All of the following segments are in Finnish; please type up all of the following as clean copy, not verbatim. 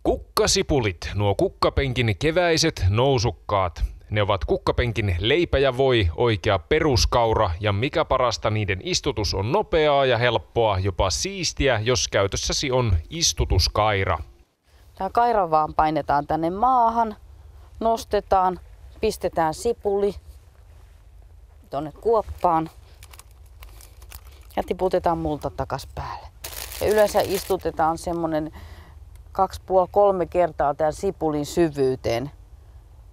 Kukkasipulit, nuo kukkapenkin keväiset nousukkaat. Ne ovat kukkapenkin leipä ja voi, oikea peruskaura ja mikä parasta, niiden istutus on nopeaa ja helppoa, jopa siistiä, jos käytössäsi on istutuskaira. Tämä kaira vaan painetaan tänne maahan, nostetaan, pistetään sipuli tuonne kuoppaan ja tiputetaan multa takas päälle. Ja yleensä istutetaan semmonen 2,5-3 kertaa tämän sipulin syvyyteen.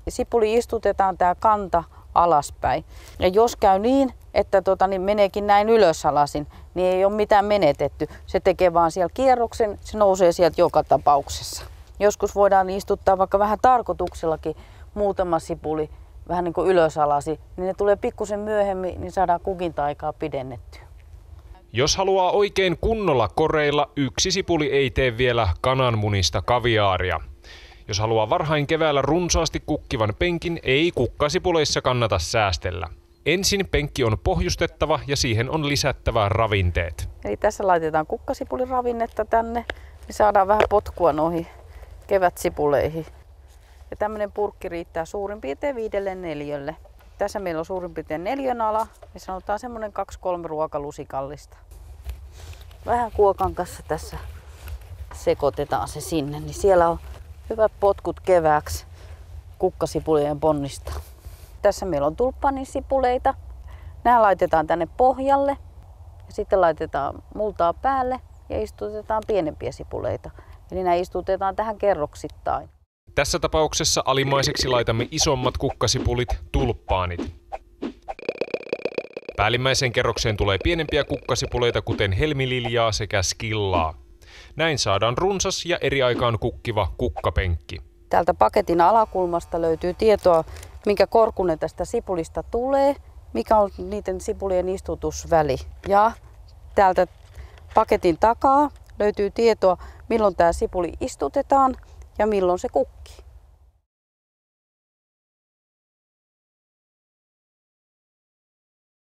Sipuli istutetaan tämä kanta alaspäin. Ja jos käy niin, että meneekin näin ylösalasin, niin ei ole mitään menetetty. Se tekee vaan siellä kierroksen, se nousee sieltä joka tapauksessa. Joskus voidaan istuttaa vaikka vähän tarkoituksellakin muutama sipuli vähän niin kuin ylösalasi, niin ne tulee pikkusen myöhemmin, niin saadaan kukinta-aikaa pidennettyä. Jos haluaa oikein kunnolla koreilla, yksi sipuli ei tee vielä kananmunista kaviaaria. Jos haluaa varhain keväällä runsaasti kukkivan penkin, ei kukkasipuleissa kannata säästellä. Ensin penkki on pohjustettava ja siihen on lisättävä ravinteet. Eli tässä laitetaan kukkasipulin ravinnetta tänne, niin saadaan vähän potkua noihin kevätsipuleihin. Ja tämmöinen purkki riittää suurin piirtein 5 neliölle. Tässä meillä on suurin piirtein 4 ala ja sanotaan semmoinen 2-3 ruokalusikallista. Vähän kuokan kanssa tässä sekoitetaan se sinne, niin siellä on hyvät potkut kevääksi kukkasipuleiden ponnista. Tässä meillä on tulppanisipuleita. Nämä laitetaan tänne pohjalle ja sitten laitetaan multaa päälle ja istutetaan pienempiä sipuleita. Eli nämä istutetaan tähän kerroksittain. Tässä tapauksessa alimmaiseksi laitamme isommat kukkasipulit, tulppaanit. Päällimmäiseen kerrokseen tulee pienempiä kukkasipuleita, kuten helmililjaa sekä skillaa. Näin saadaan runsas ja eri aikaan kukkiva kukkapenkki. Täältä paketin alakulmasta löytyy tietoa, minkä korkunen tästä sipulista tulee, mikä on niiden sipulien istutusväli. Ja täältä paketin takaa löytyy tietoa, milloin tämä sipuli istutetaan ja milloin se kukkii.